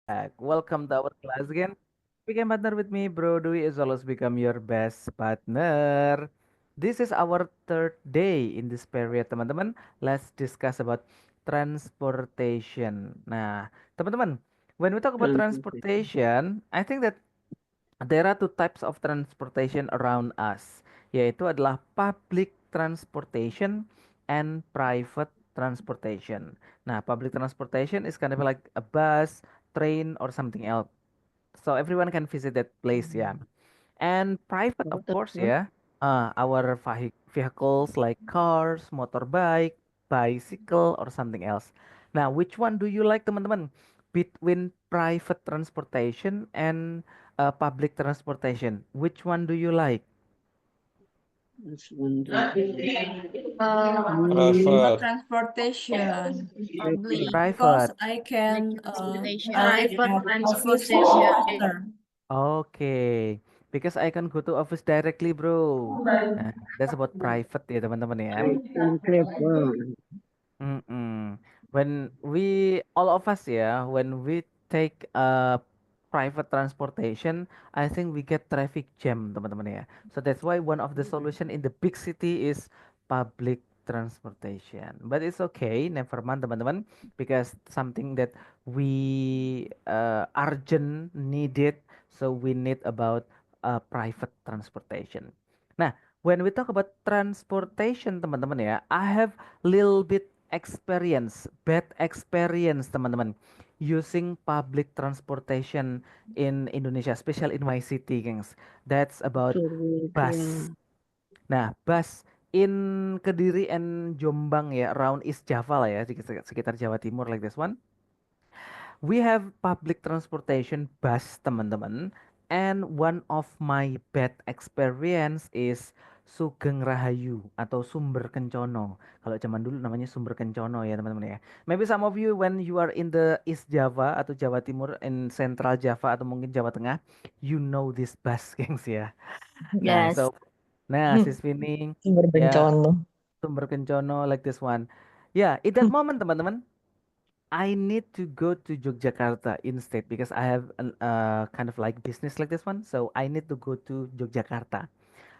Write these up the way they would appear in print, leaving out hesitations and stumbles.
back. Welcome to our class again. Become partner with me, Bro Dwi is always become your best partner. This is our third day in this period, teman-teman. Let's discuss about transportation. Nah, teman-teman, when we talk about Transportation. transportation, I think that there are two types of transportation around us, yaitu adalah public transportation and private transportation. Nah, public transportation is kind of like a bus, train, or something else. So everyone can visit that place, yeah. And private, of Motor, course, huh? yeah. Our vehicles like cars, motorbike, bicycle, or something else. Now, which one do you like, teman-teman? Between private transportation and public transportation, which one do you like? That's one Private Transportation Prefer. because Private. I public can transportation. arrive Private at office transportation. faster. Okay, because I can go to office directly, bro. Nah, that's about private ya, teman-teman ya. I can prefer. Mm-mm. When we all of us ya, when we take private transportation, I think we get traffic jam, teman-teman ya. So that's why one of the solution in the big city is public transportation. But it's okay, never mind, teman-teman, because something that we urgent needed, so we need about private transportation. Nah, when we talk about transportation, teman-teman ya, I have little bit bad experience, teman-teman, using public transportation in Indonesia, especially in my city, gengs. That's about Turun bus. ya. Nah, bus in Kediri and Jombang ya, around East Java lah ya, sekitar Jawa Timur like this one. We have public transportation bus, teman-teman. And one of my bad experience is Sugeng Rahayu atau Sumber Kencono. Kalau zaman dulu namanya Sumber Kencono ya, teman-teman ya. Maybe some of you when you are in the East Java atau Jawa Timur, in Central Java atau mungkin Jawa Tengah, you know this bus, gengs ya. Nah, Yes. Sis Vining, Sumber ya, bencana. Sumber Kencono like this one. Yeah, in that moment, teman-teman, I need to go to Yogyakarta instead because I have an kind of like business like this one. So I need to go to Yogyakarta.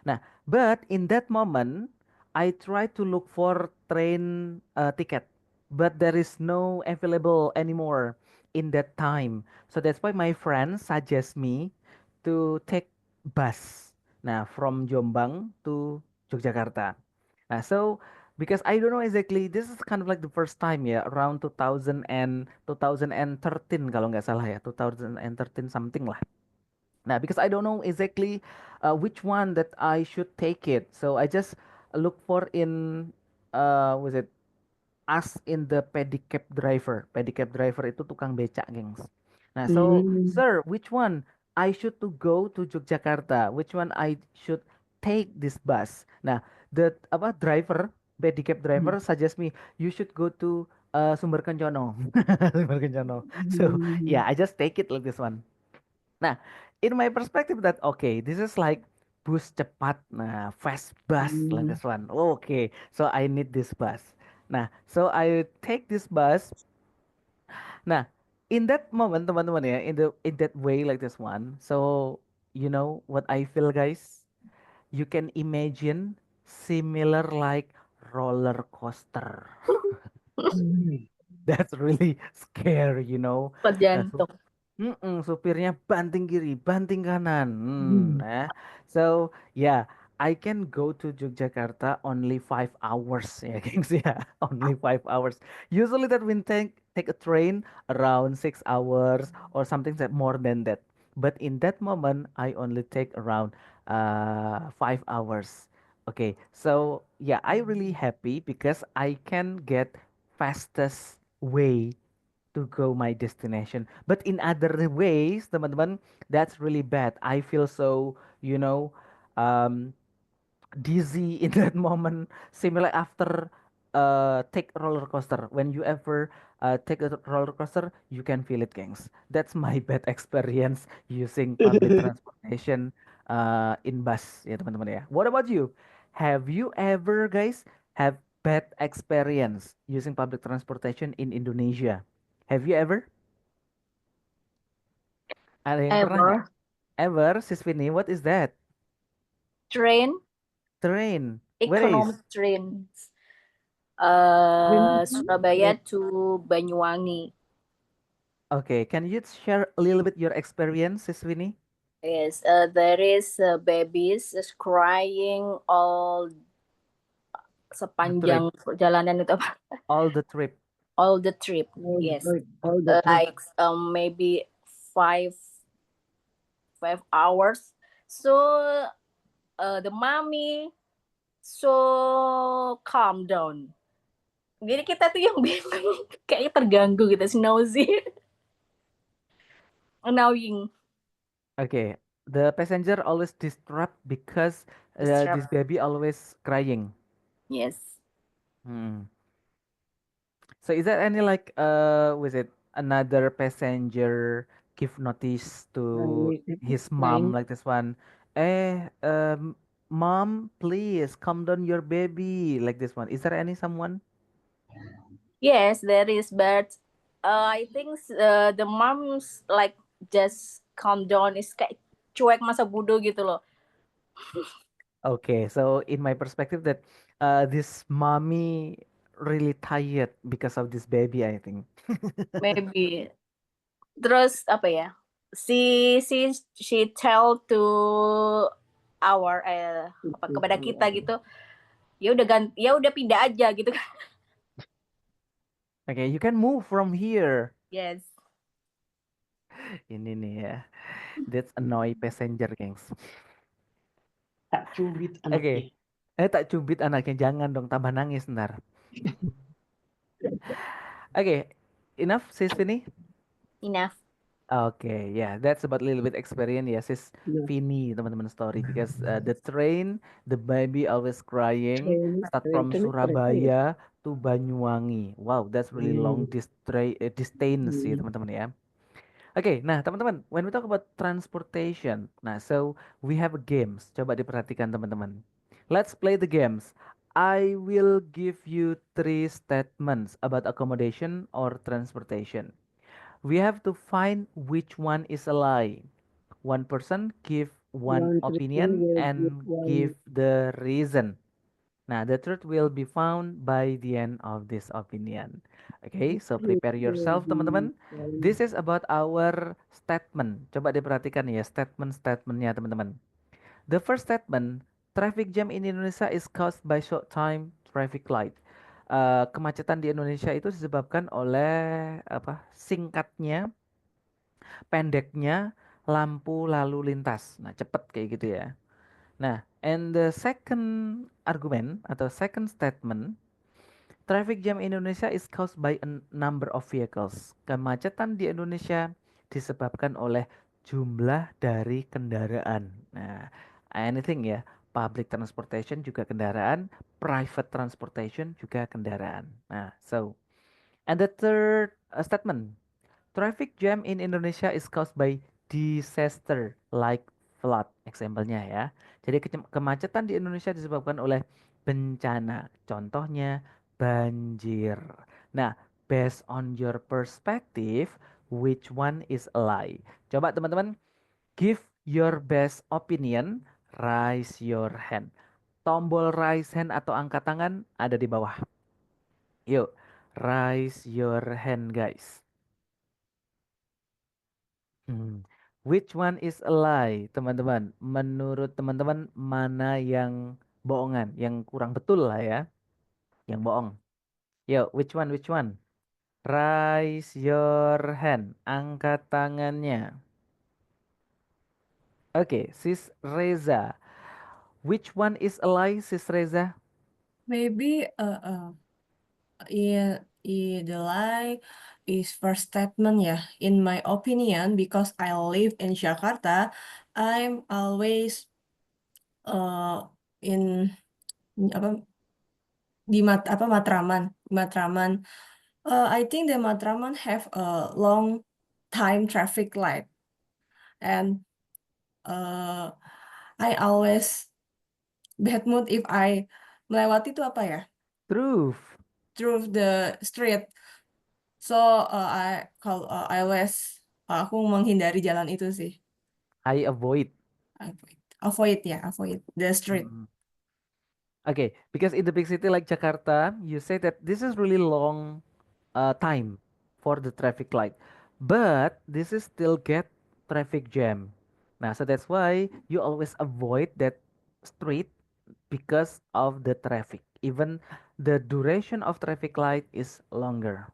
Nah, but in that moment, I try to look for train ticket, but there is no available anymore in that time. So that's why my friend suggest me to take bus. Nah, from Jombang to Yogyakarta. So because I don't know exactly, this is kind of like the first time ya, around 2000 and 2013 kalau nggak salah ya, 2013 something lah. Now, because I don't know exactly which one that I should take it, so I just look for in was it as in the pedicab driver. Pedicab driver itu tukang becak, gengs. Nah, so Hmm. sir, which one I should to go to Yogyakarta? Which one I should take this bus? Nah, the apa driver, pedicab driver suggest me you should go to Sumber Kencono. Sumber Kencono. So Hmm. yeah, I just take it like this one. Nah, in my perspective that okay, this is like bus cepat, nah fast bus like Hmm. this one. Okay, so I need this bus. Nah, so I take this bus. Nah, in that moment, teman-teman ya, in that way like this one. So you know what I feel, guys? You can imagine similar like roller coaster. Hmm. That's really scary, you know. Cepat Nah, jantung. supirnya banting kiri, banting kanan. Hmm. Nah. So, yeah, I can go to Yogyakarta only 5 hours ya, gengs ya. Only 5 hours. Usually that we take a train around 6 hours or something that more than that. But in that moment, I only take around 5 hours. Okay, so yeah, I really happy because I can get fastest way to go my destination. But in other ways, teman-teman, that's really bad. I feel so, um, dizzy in that moment. Similar after take a roller coaster. When you ever take a roller coaster, you can feel it, gangs. That's my bad experience using public transportation in bus, ya teman-teman ya. What about you? Have you ever, guys, have bad experience using public transportation in Indonesia? Have you ever? Ada yang pernah nggak? Ever. Ever, Sis Vini, what is that? Train. Train. Where is? Economic trains. Then Surabaya to Banyuwangi. Okay, can you share a little bit your experience, Sis Vini? Yes, there is babies is crying all sepanjang perjalanan itu apa? All the trip. All the trip. all Yes, all the trip. like maybe 5 hours. So the mommy so calm down. Jadi kita tuh yang bingung, kayaknya terganggu gitu, nosy, annoying, Okay, the passenger always distraught because this distract. baby always crying. Yes, Hmm. So is there any like was it another passenger give notice to his mom Crying. like this one? Mom, please calm down your baby like this one. Is there any someone? yes, there is, but I think the moms like just calm down, is kayak cuek masa bodoh gitu loh. Okay, so in my perspective that this mommy really tired because of this baby, I think. Maybe. Terus apa ya? She tell to our kepada kita gitu. Ya udah pindah aja gitu kan. Okay, you can move from here. Yes. Ini nih ya. That's annoy passenger, gengs. Tak cubit Oke. anaknya. Tak cubit anaknya, jangan dong tambah nangis ntar. Oke, enough sis Vini? Enough. Okay, yeah, that's about a little bit experience ya sis Yeah. Vini teman-teman story because the train, the baby always crying, start from Surabaya to Banyuwangi. Wow, that's really long distance sih teman-teman ya. Oke, nah teman-teman, when we talk about transportation, nah so we have games. Coba diperhatikan teman-teman. Let's play the games. I will give you three statements about accommodation or transportation. We have to find which one is a lie. One person give one One person opinion will give and one. give the reason. Now, the truth will be found by the end of this opinion. Okay, so prepare yourself, teman-teman. This is about our statement. Coba diperhatikan ya, statement-statementnya, teman-teman. The first statement, traffic jam in Indonesia is caused by short time traffic light. Kemacetan di Indonesia itu disebabkan oleh apa? Singkatnya, pendeknya lampu lalu lintas. Nah, cepet kayak gitu ya. Nah, and the second argument atau second statement, traffic jam Indonesia is caused by a number of vehicles. Kemacetan di Indonesia disebabkan oleh jumlah dari kendaraan. Nah, anything ya, public transportation juga kendaraan, private transportation juga kendaraan. Nah, so and the third statement, traffic jam in Indonesia is caused by disaster like flood. Example-nya ya. Jadi kemacetan di Indonesia disebabkan oleh bencana. Contohnya banjir. Nah, based on your perspective, which one is a lie? Coba teman-teman, give your best opinion, raise your hand. Tombol raise hand atau angkat tangan ada di bawah. Yuk, raise your hand guys. Which one is a lie, teman-teman? Menurut teman-teman, mana yang bohongan, yang kurang betul lah ya, yang bohong. Yo, which one, which one? Raise your hand, angkat tangannya. Oke, Sis Reza. Which one is a lie, Sis Reza? Maybe the lie is first statement ya. In my opinion, because I live in Jakarta, I'm always in apa Matraman. Matraman. I think the Matraman have a long time traffic light, and I always bad mood if I melewati itu apa ya? Truth. Through the street. So I always Aku menghindari jalan itu sih. I avoid. Avoid the street. Mm. Okay, because in the big city like Jakarta, you say that this is really long time for the traffic light, but this is still get traffic jam. Now, so that's why you always avoid that street because of the traffic. Even the duration of traffic light is longer.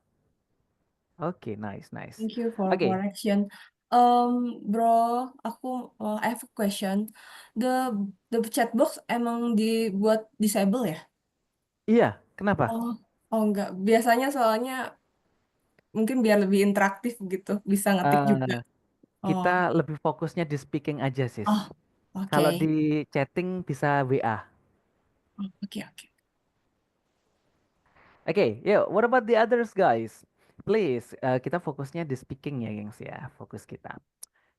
Okay, nice, nice. Thank you for Okay, correction. Bro, I have a question. The chat box emang dibuat disable ya? iya, kenapa? Enggak. Biasanya soalnya mungkin biar lebih interaktif gitu, bisa ngetik juga. Eh, kita lebih fokusnya di speaking aja, sis. Kalau Oke. di chatting bisa WA. Oke. Oke, yuk, what about the others, guys? Please, kita fokusnya di speaking ya, gengs ya, fokus kita.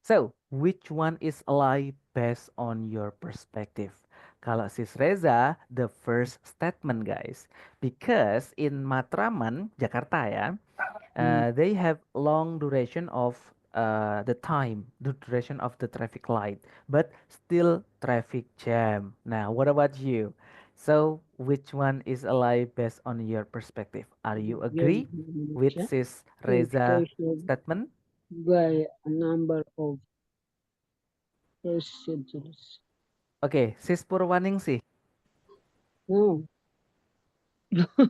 So, which one is a lie based on your perspective? Kalau sis Reza, the first statement, guys. Because in Matraman, Jakarta ya, they have long duration of the duration of the traffic light, but still traffic jam. Now, what about you? So, which one is a lie based on your perspective? Are you Here agree in with Indonesia, sis Reza social statement? by a number of procedures. Oke, sis Purwaning sih. Oh,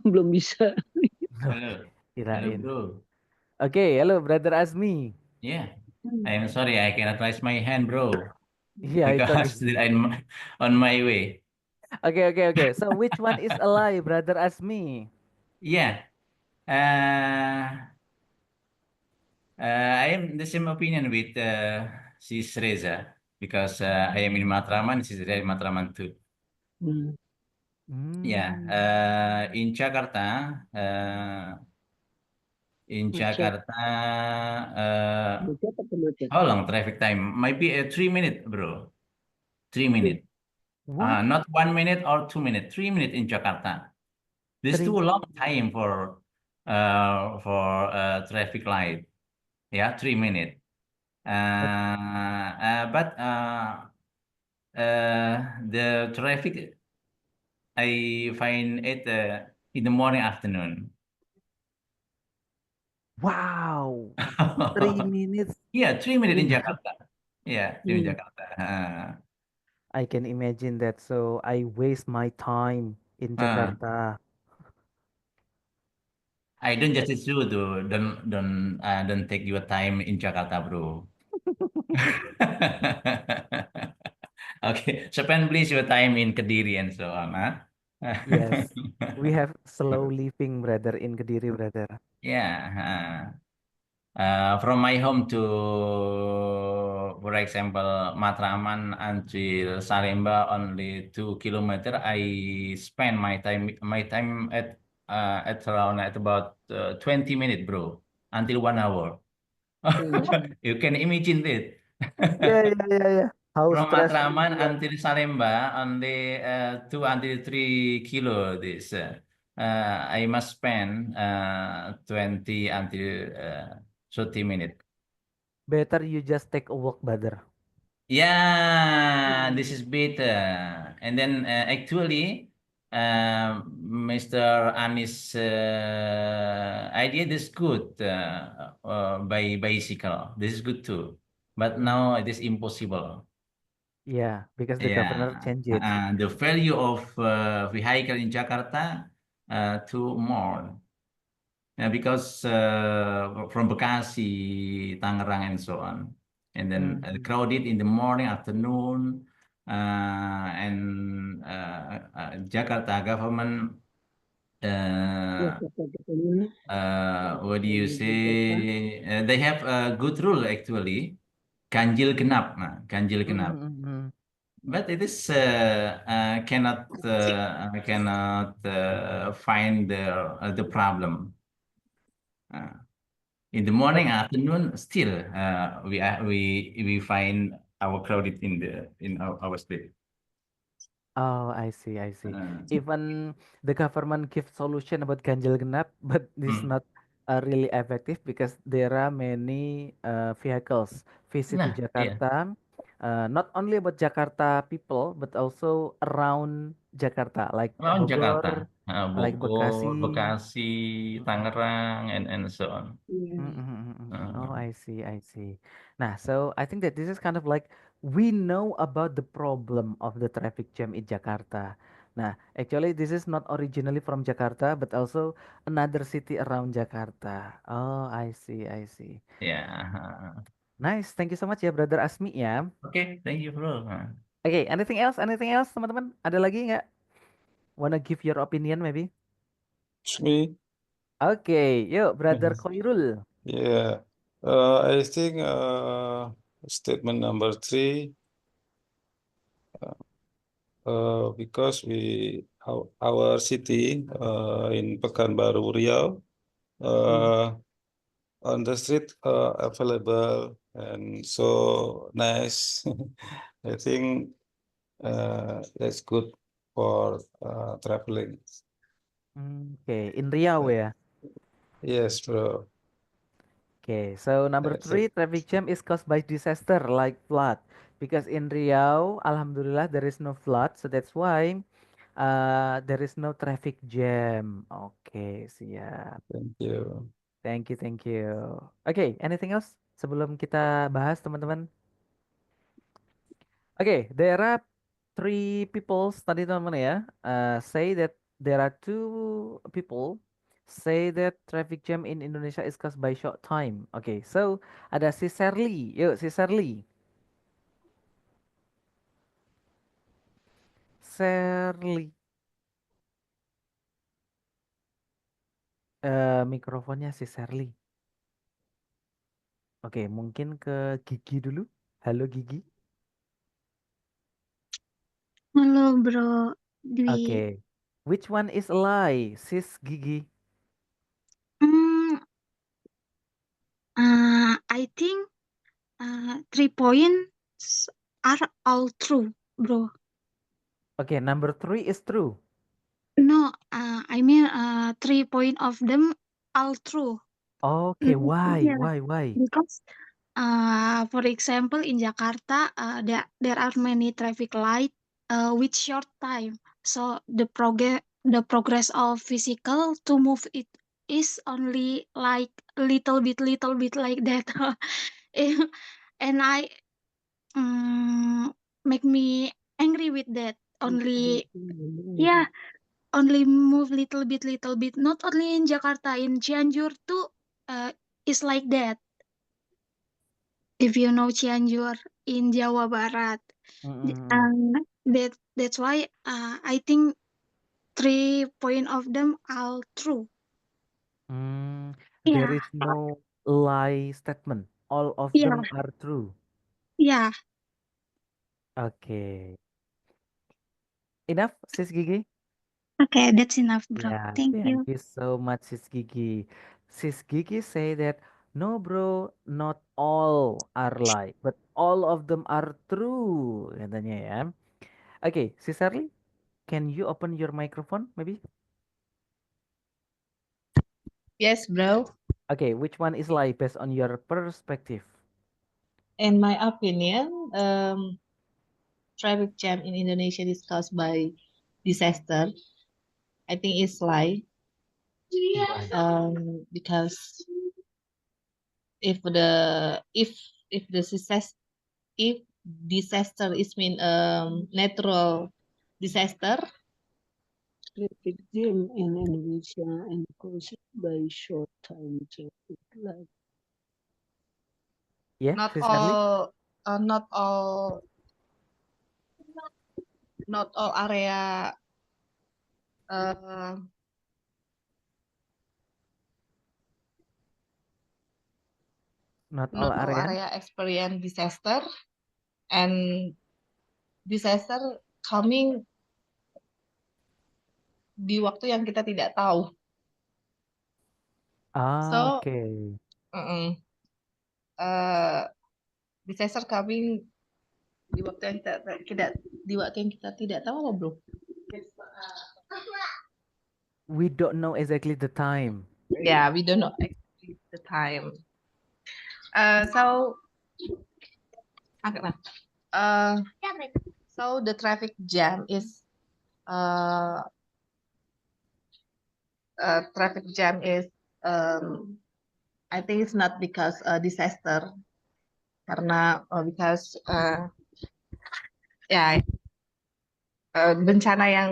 belum bisa. Hello. Hello, Kirain. bro. Oke, halo Brother Azmi. Yeah, I am sorry, I cannot raise my hand, bro, Yeah, it's okay. because I'm on my way. Okay. So, which one is a lie, Brother Azmi? Yeah, uh, I am the same opinion with Sis Reza because I am in Matraman, she's in Matraman too. Hmm. Yeah, in Jakarta, Macet. uh, Macet apa macet? how long traffic time? Might be 3 minutes, bro. 3 minutes. What? Not 1 minute or 2 minutes, 3 minutes in Jakarta. This Three too long minutes? time for traffic light. Yeah, 3 minutes. But the traffic I find it in the morning afternoon. Wow, 3 minutes. Yeah, 3 minutes in Yeah, Jakarta. Yeah, 3 minutes in Jakarta. I can imagine that. So I waste my time in Uh, Jakarta. I don't just you to don't take your time in Jakarta, bro. Okay, spend please your time in Kediri and so on, huh? Yes, we have slow living, brother, in Kediri, brother. Yeah. From my home to, for example, Matraman until Salemba, only 2 kilometer. I spend my time at around at about 20 minutes, bro, until 1 hour. You can imagine it. Yeah. How From stressful Matraman you are. until Salemba, only 2 until 3 kilo. This I must spend 20 until 30 minutes. Better you just take a walk, brother. Yeah, this is better. And then actually, Mr. Anis' idea is good by bicycle. This is good too. But now it is impossible. Yeah, because the governor Yeah, changed it. the value of vehicle in Jakarta too more. Because from Bekasi, Tangerang, and so on, and then crowded in the morning, afternoon, and Jakarta government. What do you say? They have a good rule actually, ganjil genap, ganjil genap. But it is cannot find the problem. In the morning, afternoon, still we find our crowded in our street. Oh, I see. Uh, Even the government gives solution about ganjil genap, but this mm, not really effective because there are many vehicles visit to Nah, iya. Jakarta. Not only about Jakarta people, but also around Jakarta, like Around Jakarta, Bogor, like Bogor, Bekasi. Bekasi, Tangerang, and so on. Oh, Uh, I see, I see. Nah, so I think that this is kind of like we know about the problem of the traffic jam in Jakarta. Nah, actually, this is not originally from Jakarta, but also another city around Jakarta. Oh, I see, I see. ya. Nice, thank you so much ya, Brother Asmi ya. Oke, thank you bro. Okay, anything else? Anything else, teman-teman? Ada lagi nggak? Wanna give your opinion, maybe? It's me. Okay, yuk, Brother Khoirul. Yeah. I think statement number 3, because our city in Pekanbaru, Riau, on the street available and so nice. I think that's good for traveling. Okay, in Riau ya. Yes, bro. Okay, so number That's three, it. traffic jam is caused by disaster like flood. Because in Riau, Alhamdulillah, there is no flood, so that's why there is no traffic jam. Okay, siap. Thank you. Thank you, thank you. Okay, anything else sebelum kita bahas, teman-teman? Okay, there are three people tadi teman-teman ya. Say that there are two people say that traffic jam in Indonesia is caused by short time. Okay, so ada si Serly. Yuk, si Serly. Serly. Mikrofonnya si Serly. Oke, mungkin ke Gigi dulu. Halo Gigi. Halo Bro Dwi. Oke. Which one is a lie, sis Gigi? Hmm, I think 3 points are all true, bro. Oke, number 3 is true. No, I mean 3 point of them all true. Okay, why? Yeah, Why? because for example in Jakarta there are many traffic light with short time. So the progress of physical to move it is only like little bit like that. And I make me angry with that. Only yeah, only move little bit, not only in Jakarta, in Cianjur too is like that. If you know Cianjur in Jawa Barat. Mm-mm. That's why I think 3 point of them are true. There Yeah, is no lie statement. All of yeah, them are true. yeah. Okay. Enough, sis Gigi? Okay, that's enough, bro. Yeah, Thank thank you. you so much, sis Gigi. Sis Gigi say that no, bro, not all are lie, but all of them are true, katanya ya. Okay, sis Arli, can you open your microphone, maybe? Yes, bro. Okay, which one is lie based on your perspective? In my opinion, traffic jam in Indonesia is caused by disaster. I think it's lie. Why? Because if the disaster, if disaster is mean natural disaster, Traffic jam in Indonesia and caused by short time traffic light. Yeah, not sis Arli? all, not all, not all area, uh, Not all not all area. area experience disaster, and disaster coming di waktu yang kita tidak tahu. So, Okay. disaster coming di waktu yang kita tidak tahu apa, bro? We don't know exactly the time. Yeah, we don't know the time. So okay, nah. So the traffic jam is I think it's not because disaster, karena because ya bencana yang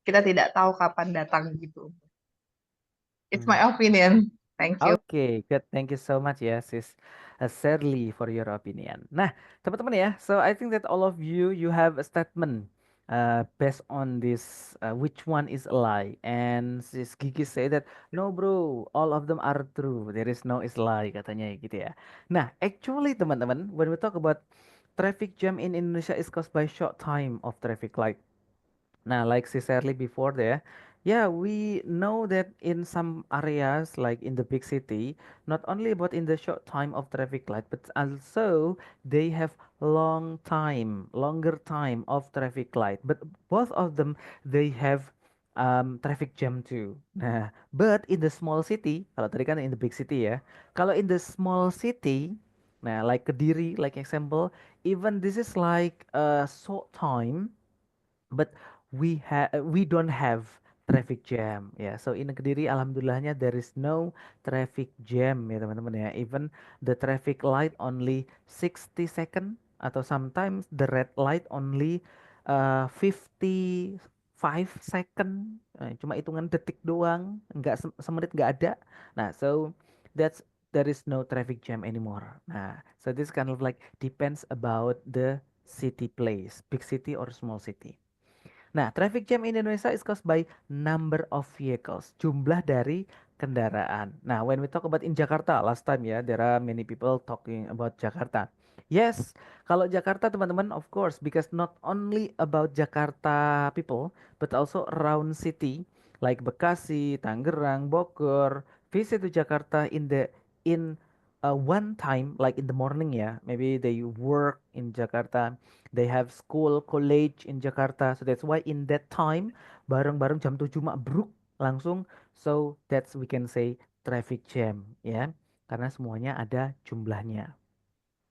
kita tidak tahu kapan datang gitu. It's my opinion. Thank you. Okay, good. Thank you so much ya, Sis Shirley for your opinion. Nah, teman-teman ya, so I think that all of you have a statement based on this which one is a lie. And Sis Gigi say that no bro, all of them are true. There is no is lie katanya gitu ya. Nah, actually teman-teman, when we talk about traffic jam in Indonesia is caused by short time of traffic light. Now, like Shirley before there, yeah, we know that in some areas, like in the big city, not only about in the short time of traffic light, but also they have longer time of traffic light. But both of them, they have traffic jam too. Nah, but in the small city, kalau tadi kan in the big city ya, kalau in the small city, nah like Kediri, like example, even this is like a short time but we don't have traffic jam ya. So in Kediri alhamdulillahnya there is no traffic jam ya teman-teman ya. Even the traffic light only 60 second atau sometimes the red light only 55 second. Cuma hitungan detik doang, nggak semenit nggak ada. Nah, so there is no traffic jam anymore. Nah, so this kind of like depends about the city place, big city or small city. Nah, traffic jam in Indonesia is caused by number of vehicles, jumlah dari kendaraan. Nah, when we talk about in Jakarta, last time ya, there are many people talking about Jakarta. Yes, kalau Jakarta teman-teman, of course, because not only about Jakarta people, but also around city like Bekasi, Tangerang, Bogor, visit to Jakarta in one time, like in the morning ya, maybe they work in Jakarta, they have school, college in Jakarta. So that's why in that time, bareng-bareng jam 7 mabruk langsung. So that's we can say traffic jam ya. Karena semuanya ada jumlahnya.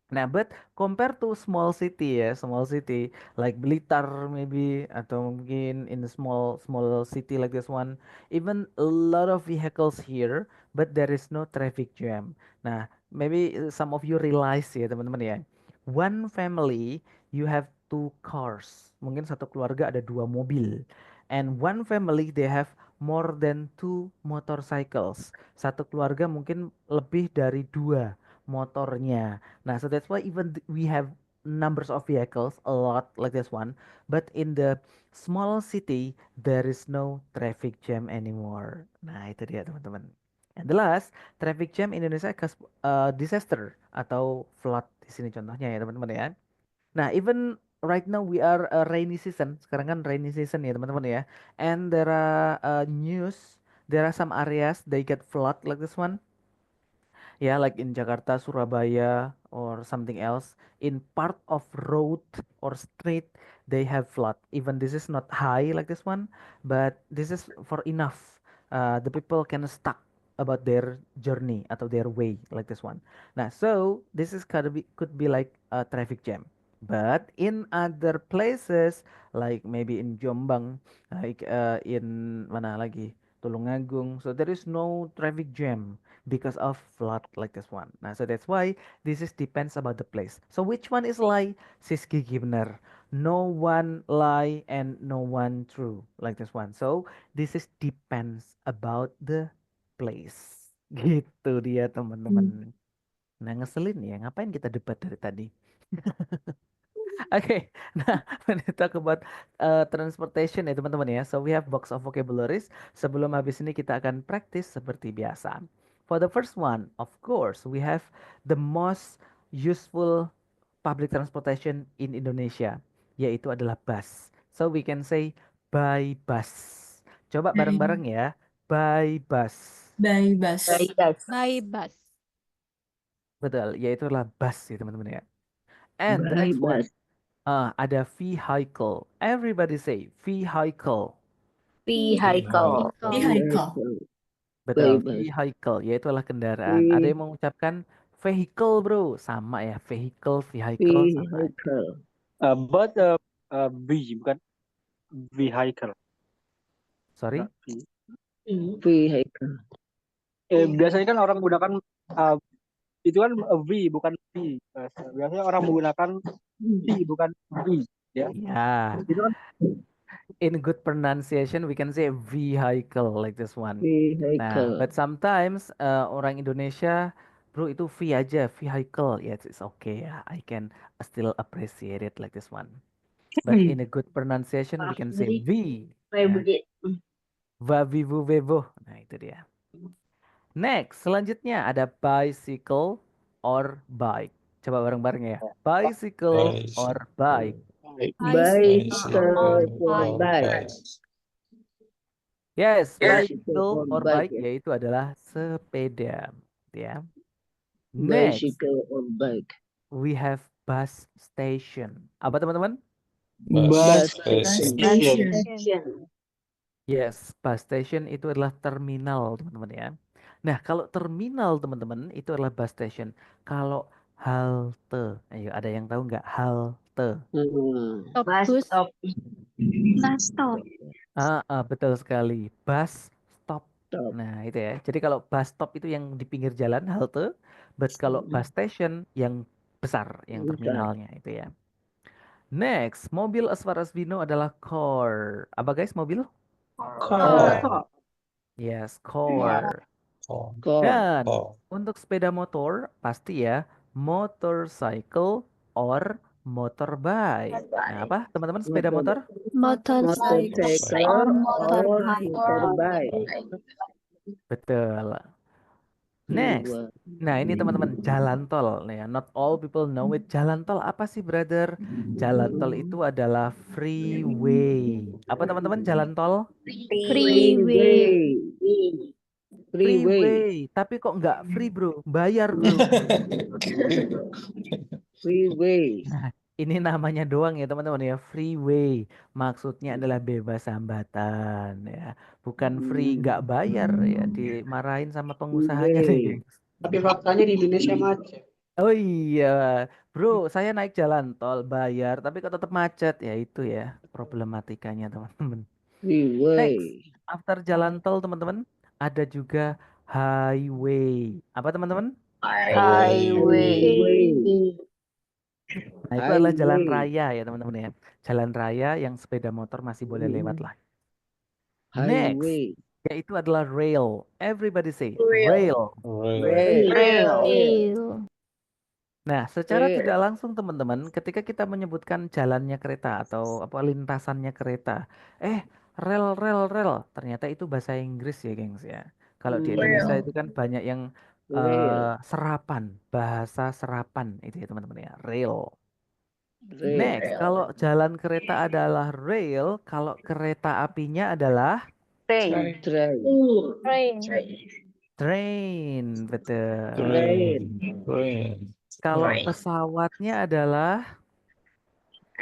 Nah, but compare to small city ya, small city like Blitar maybe atau mungkin in the small city like this one, even a lot of vehicles here, but there is no traffic jam. Nah, maybe some of you realize ya teman-teman ya, one family you have two cars, mungkin satu keluarga ada dua mobil, and one family they have more than two motorcycles, satu keluarga mungkin lebih dari dua motornya. Nah, so that's why even we have numbers of vehicles a lot like this one, but in the small city there is no traffic jam anymore. Nah, itu dia teman-teman. And the last, traffic jam in Indonesia cause disaster atau flood di sini contohnya ya teman-teman ya. Nah, even right now we are rainy season. Sekarang kan rainy season ya teman-teman ya. And there are news, there are some areas they get flood like this one. Yeah, like in Jakarta, Surabaya, or something else, in part of road or street, they have flood. Even this is not high like this one, but this is for enough. The people can stuck about their journey atau their way like this one. Nah, so this is could be like a traffic jam. But in other places, like maybe in Jombang, like in mana lagi, Tulungagung, so there is no traffic jam because of flood like this one. Nah, so that's why this is depends about the place. So which one is lie? Sis Gigi benar. No one lie and no one true like this one. So this is depends about the place. Gitu dia teman-teman. Nah, ngeselin ya, ngapain kita debat dari tadi? Oke, nah when we talk about transportation ya teman-teman ya, so we have box of vocabularies. Sebelum habis ini kita akan praktis seperti biasa. For the first one, of course, we have the most useful public transportation in Indonesia, yaitu adalah bus. So we can say by bus. Coba bareng-bareng ya, by bus. By bus. Baik, guys. By bus. Betul, yaitu adalah bus ya teman-teman ya. And the By next one, bus. ada vehicle. Everybody say vehicle. Vehicle. Vehicle. Vehicle. Betul, Bye. vehicle, yaitu adalah kendaraan. Ada yang mengucapkan vehicle, bro. Sama ya, vehicle sama aja. Vehicle. But V bukan vehicle. Sorry? Vehicle. Biasanya kan orang menggunakan itu kan V bukan V. Biasanya orang menggunakan V bukan V. Ya. Yeah. Itu kan In good pronunciation, we can say vehicle like this one. Nah, but Vehicle. sometimes orang Indonesia, bro, itu V aja, vehicle. Yes, it's okay. I can still appreciate it like this one. But in a good pronunciation, we can say V. Ya. Vavivu vevo. Nah, itu dia. Next, selanjutnya ada bicycle or bike. Coba bareng-bareng ya. Bicycle or bike. Bicycle or bike. Yes, Bicycle bicycle or or bike bike. yaitu adalah sepeda, ya. Next, Bicycle or bike. we have bus station. Apa teman-teman? Bus station. Yes, bus station itu adalah terminal, teman-teman ya. Nah, kalau terminal, teman-teman, itu adalah bus station. Kalau halte, ayo ada yang tahu nggak halte? Bus stop. Betul sekali. Bus stop. Stop. Nah, itu ya. Jadi kalau bus stop itu yang di pinggir jalan, halte. But kalau bus station yang besar, yang terminalnya itu ya. Next, mobil as far as we know adalah car. Apa guys, mobil? Car. Yes, car. Car. Dan untuk sepeda motor, pasti ya, motorcycle or motorbike. Nah, apa teman-teman sepeda motor? Motorcycle or motorbike. Betul. Next. Nah, ini teman-teman, jalan tol. Nah, ya, not all people know it. Jalan tol apa sih, brother? Jalan tol itu adalah freeway. Apa teman-teman jalan tol? Freeway. Freeway. Tapi kok nggak free, bro? Bayar, bro. Freeway. Nah, ini namanya doang ya, teman-teman ya, freeway. Maksudnya adalah bebas hambatan ya. Bukan free nggak bayar ya, dimarahin sama pengusahanya nih, gengs. tapi faktanya di Indonesia macet. Oh iya, bro, saya naik jalan tol bayar, tapi kok tetap macet ya, itu ya problematikanya, teman-teman. Next, after jalan tol, teman-teman, ada juga highway. Apa, teman-teman? Highway. Nah, itu adalah jalan raya ya, teman-teman ya. Jalan raya yang sepeda motor masih boleh lewat lah. Next, Highway. yaitu adalah rail. Everybody say rail. Nah, secara Rail. tidak langsung, teman-teman, ketika kita menyebutkan jalannya kereta atau apa lintasannya kereta, rel, ternyata itu bahasa Inggris ya, gengs ya. Kalau di Indonesia itu kan banyak yang serapan, bahasa serapan itu ya, teman-teman ya, rail. Next, kalau jalan kereta adalah rail, kalau kereta apinya adalah train, betul. Kalau pesawatnya adalah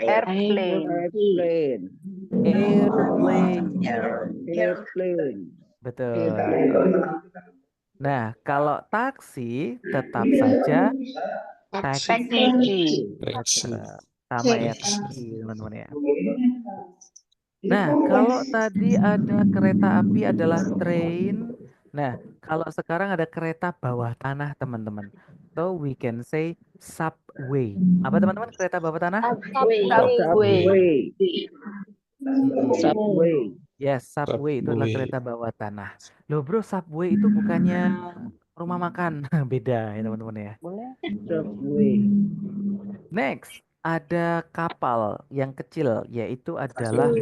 Airplane. betul. Nah, kalau taksi tetap saja taxi. Sama ya, taksi, teman-teman ya. Nah, kalau tadi ada kereta api adalah train. Nah, kalau sekarang ada kereta bawah tanah, teman-teman. So we can say subway. Apa teman-teman kereta bawah tanah? Subway. Yes, subway itu adalah kereta bawah tanah. Loh bro, subway itu bukannya rumah makan. Beda ya teman-teman ya. Subway. Next, ada kapal yang kecil, yaitu adalah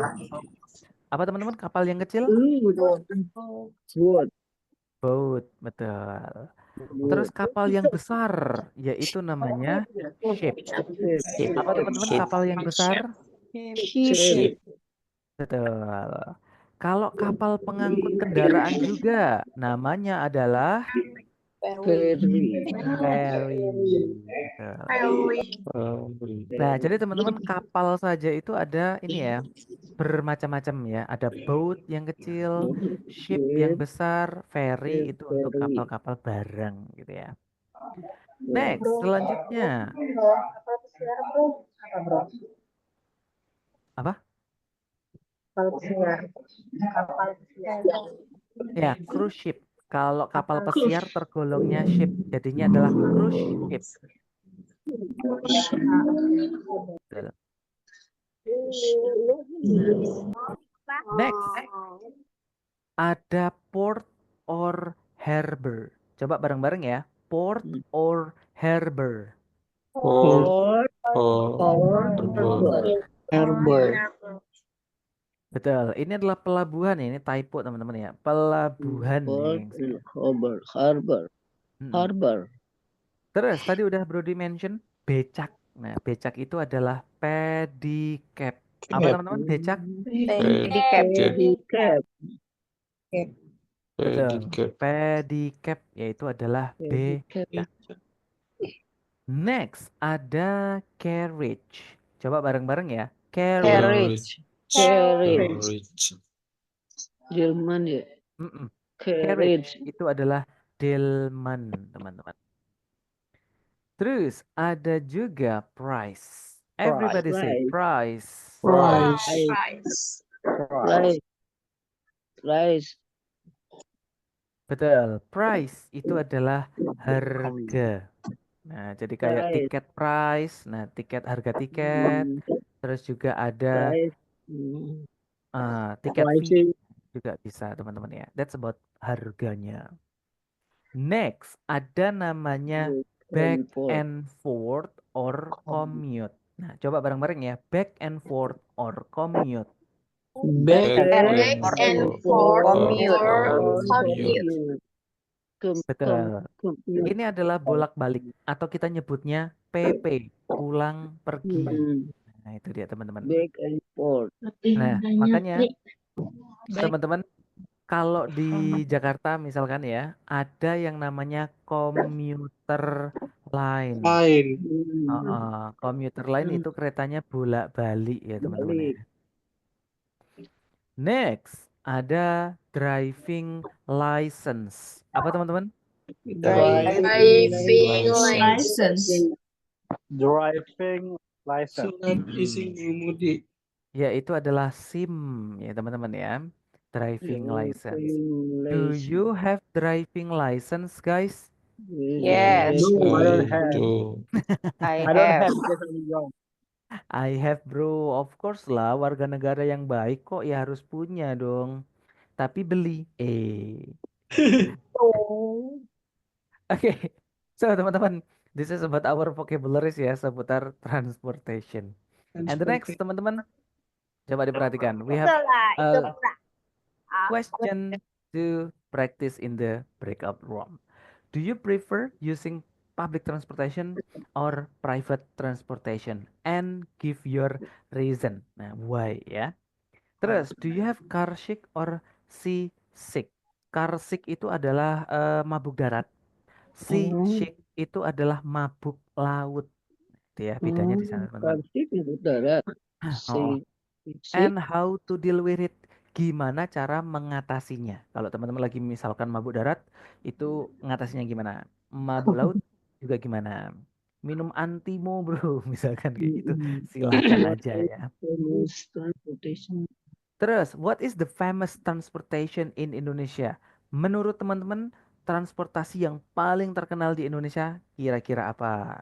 apa teman-teman kapal yang kecil? Boat, betul. Terus kapal yang besar, yaitu namanya ship. Apa teman-teman kapal yang besar? Ship. Betul. Kalau kapal pengangkut kendaraan juga, namanya adalah Ferry. Betul. Nah, jadi teman-teman kapal saja itu ada ini ya, bermacam-macam ya. Ada boat yang kecil, ship yang besar, ferry itu untuk kapal-kapal barang gitu ya. Next, selanjutnya. Kapal pesiar, bro. Apa, bro? Apa? Kapal pesiar. Kapal pesiar. Ya, cruise ship. Kalau kapal pesiar tergolongnya ship, jadinya adalah cruise ship. Betul. Next, ada port or harbor. Coba bareng-bareng ya. Port or harbor. Port or harbor. Betul. Ini adalah pelabuhan ya. Ini typo teman-teman ya. Pelabuhan nih. Harbor. Mm-mm. Terus tadi udah Brody mention becak. Nah, becak itu adalah pedicab. Apa Cap. teman-teman? Becak? Pedicab. Betul. Pedicab. Pedicab yaitu adalah becak. Next ada carriage. Coba bareng-bareng ya. Carriage. Carriage. Jerman ya. Mm-mm. Carriage. Carriage itu adalah delman, teman-teman. Terus ada juga price. Everybody say price. Price. Betul. Price itu adalah harga. Nah, jadi kayak Price. tiket price. Nah, tiket harga tiket. Terus juga ada tiket fee juga bisa, teman-teman ya. That's about harganya. Next, ada namanya back and forth or commute. Nah, coba bareng-bareng ya. Back and forth or commute. Back and forth commute. Betul. Ini adalah bolak-balik atau kita nyebutnya PP, pulang pergi. Nah, itu dia teman-teman. Back and forth. Nah, makanya teman-teman kalau di Jakarta misalkan ya, ada yang namanya komuter line. Komuter line itu keretanya bolak-balik ya teman-teman ya. Next, ada driving license. Apa teman-teman? License. Driving license. Surat izin mengemudi. Ya, itu adalah SIM ya teman-teman ya. Driving license. Do you have driving license, guys? Yes. No, I don't have. I I don't have. have because I'm young. I have, bro. Of course lah, warga negara yang baik kok ya harus punya dong. Tapi beli. Oke. So, teman-teman, this is about our vocabularies ya seputar transportation. And the next, teman-teman, coba diperhatikan. We have a question to practice in the breakout room. Do you prefer using public transportation or private transportation? And give your reason. Nah, why ya? Terus, do you have car sick or sea sick? Car sick itu adalah mabuk darat. Sea sick itu adalah mabuk laut. Itu ya, bedanya di sana, teman-teman. Oh. And how to deal with it? Gimana cara mengatasinya? Kalau teman-teman lagi misalkan mabuk darat, itu mengatasinya gimana? Mabuk laut juga gimana? Minum antimo, bro, misalkan kayak gitu. Silakan aja ya. Terus, what is the famous transportation in Indonesia? Menurut teman-teman, transportasi yang paling terkenal di Indonesia kira-kira apa?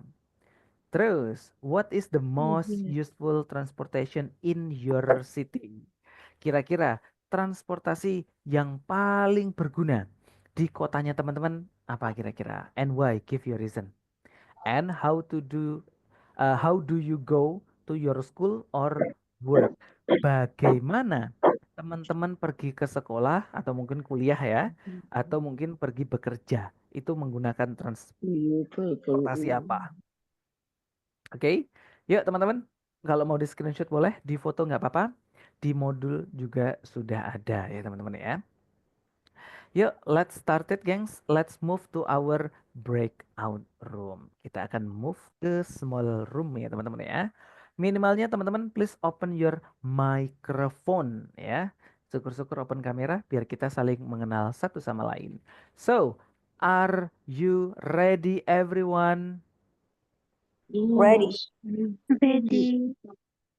Terus, what is the most useful transportation in your city? Kira-kira transportasi yang paling berguna di kotanya teman-teman apa kira-kira? And why? Give your reason. And how do you go to your school or work? Bagaimana teman-teman pergi ke sekolah atau mungkin kuliah ya, atau mungkin pergi bekerja itu menggunakan transportasi apa? Oke, yuk teman-teman, kalau mau di screenshot boleh, di foto nggak apa-apa, di modul juga sudah ada ya teman-teman ya. Yuk, let's start it, gengs. Let's move to our breakout room. Kita akan move ke small room ya teman-teman ya. Minimalnya teman-teman please open your microphone ya. Syukur-syukur open kamera biar kita saling mengenal satu sama lain. So, are you ready everyone? Ready. Ready.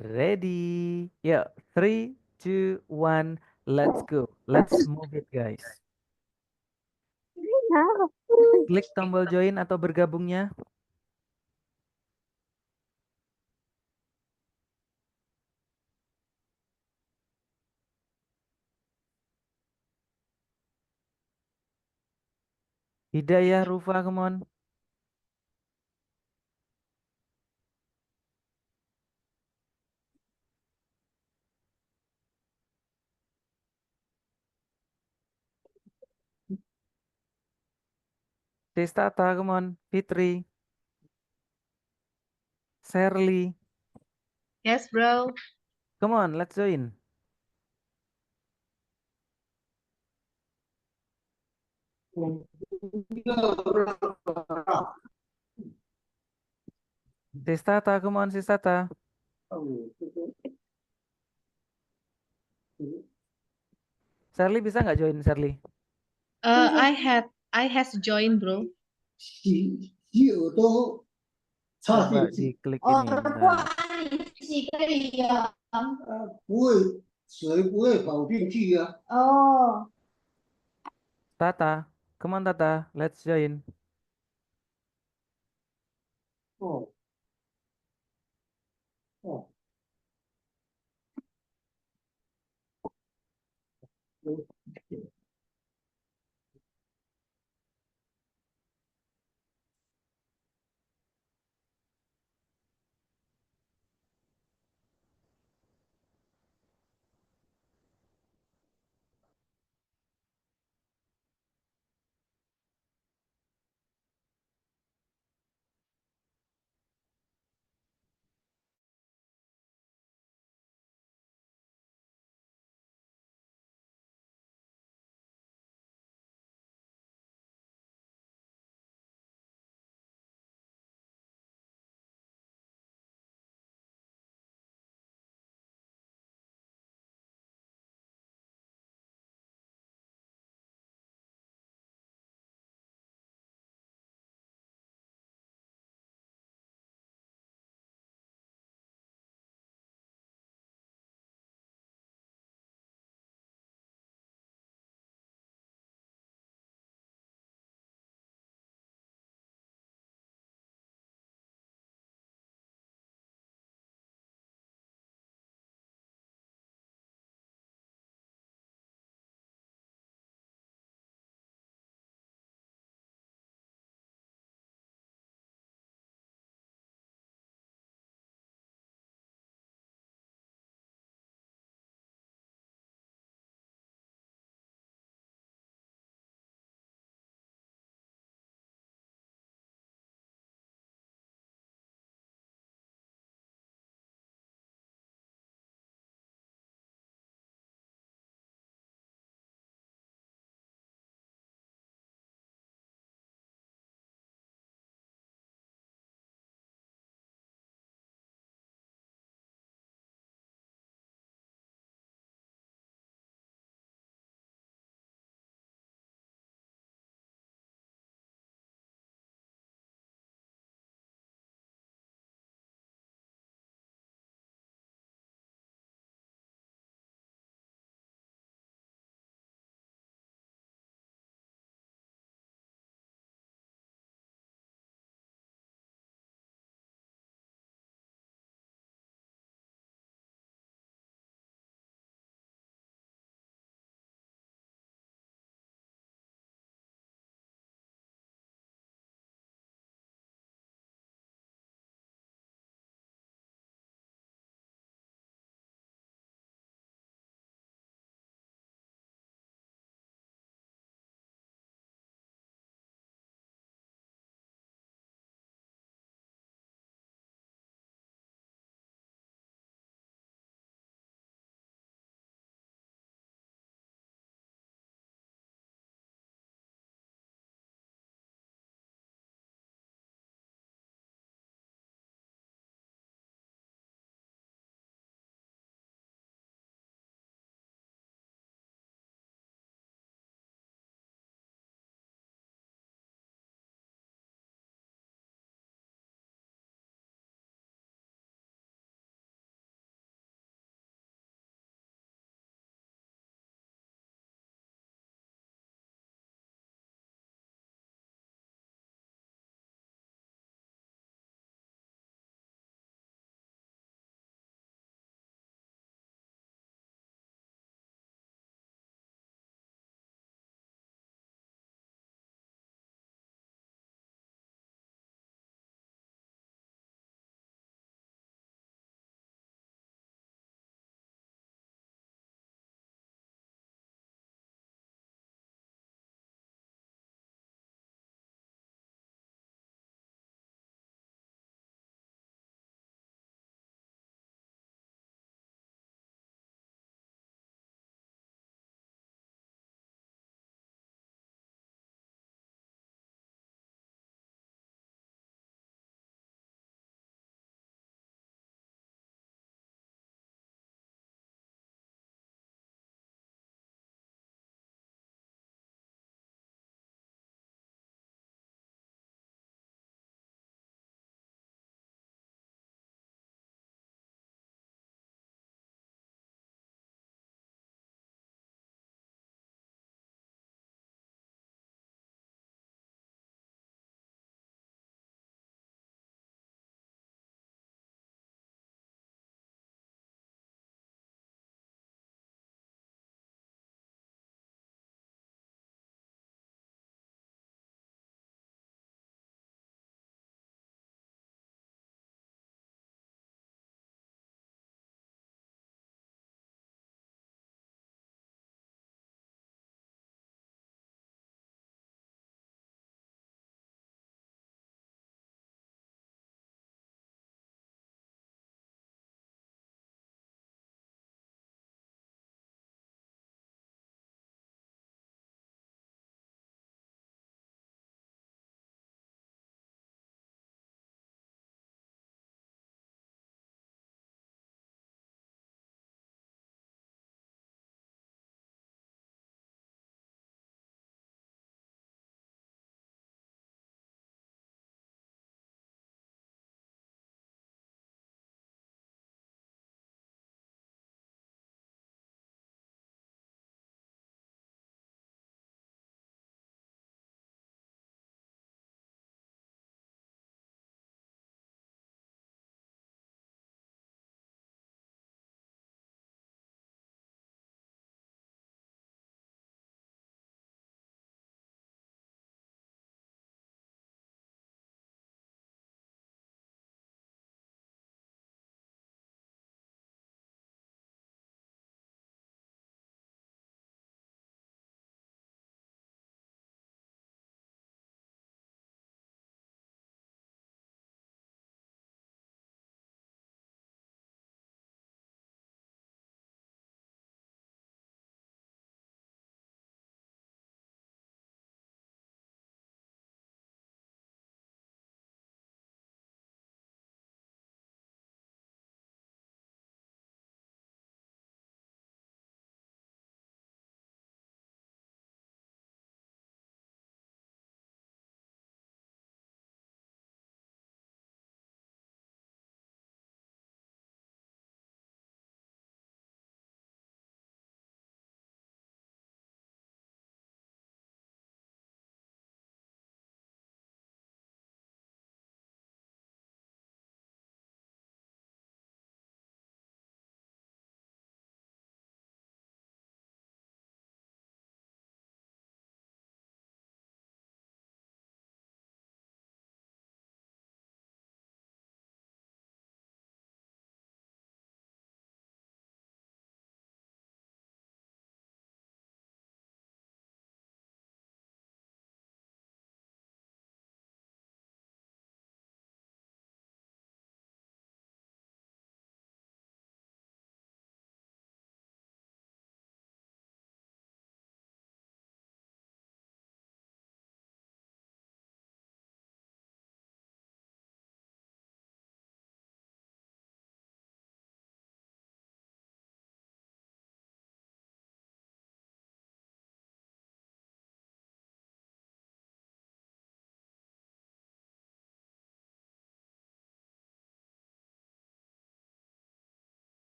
Ready. Ya, 3, 2, 1, let's go. Let's move it guys. Klik tombol join atau bergabungnya. Hidayah, Rufa, come on. Tata, come on. Fitri, Shirley, Yes, bro. come on, let's join. Tata, come on, Tata. Shirley bisa nggak join, Shirley? I has joined, bro. Coba diklik ini. Bentar. 可以呀、不会，水不会跑进去呀、哦。 Tata, come on Tata, let's join.哦哦。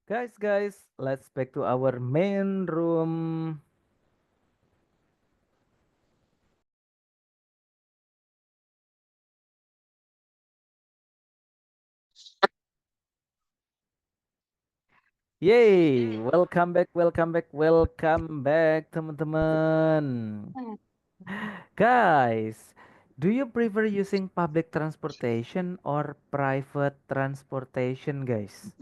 Guys, let's back to our main room. Yay, welcome back, teman-teman. Guys, do you prefer using public transportation or private transportation, guys?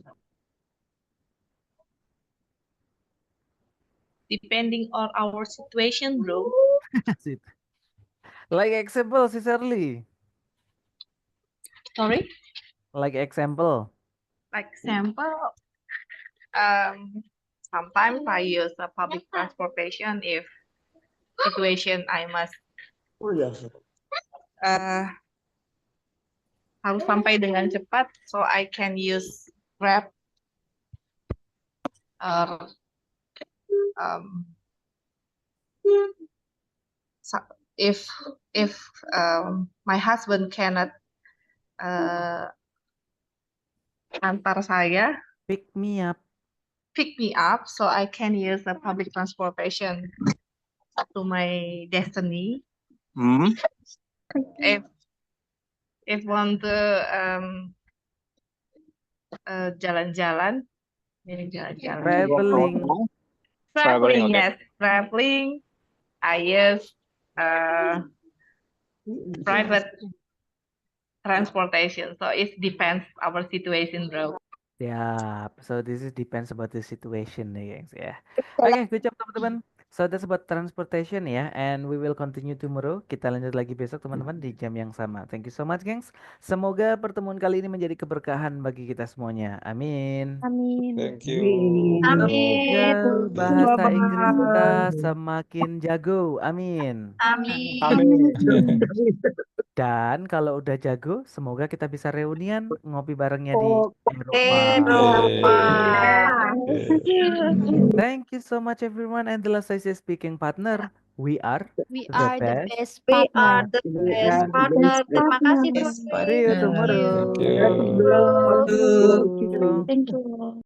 Depending on our situation, bro. Like example, si Shirley. Sorry? Like example. Like example, sometimes I use the public transportation if situation I must harus sampai dengan cepat, so I can use Grab or if my husband cannot antar saya, pick me up, so I can use the public transportation to my destiny. If want to jalan-jalan, traveling, yes, traveling. I use private transportation, so it depends our situation, bro. Yeah, so this is depends about the situation nih, gengs ya. Oke, good job teman-teman. So that's about transportation ya, and we will continue tomorrow. Kita lanjut lagi besok teman-teman di jam yang sama. Thank you so much, gengs. Semoga pertemuan kali ini menjadi keberkahan bagi kita semuanya. Amin. Amin. Thank you. Semoga bahasa Inggris kita semakin jago. Amin. Amin. Dan kalau udah jago, semoga kita bisa reunian ngopi barengnya di Eropa. Thank you so much everyone, and the last I say speaking partner, we are We the are the best. best We are partner. the best partner. Terima kasih, See you tomorrow. Thank you. Thank you. Thank you.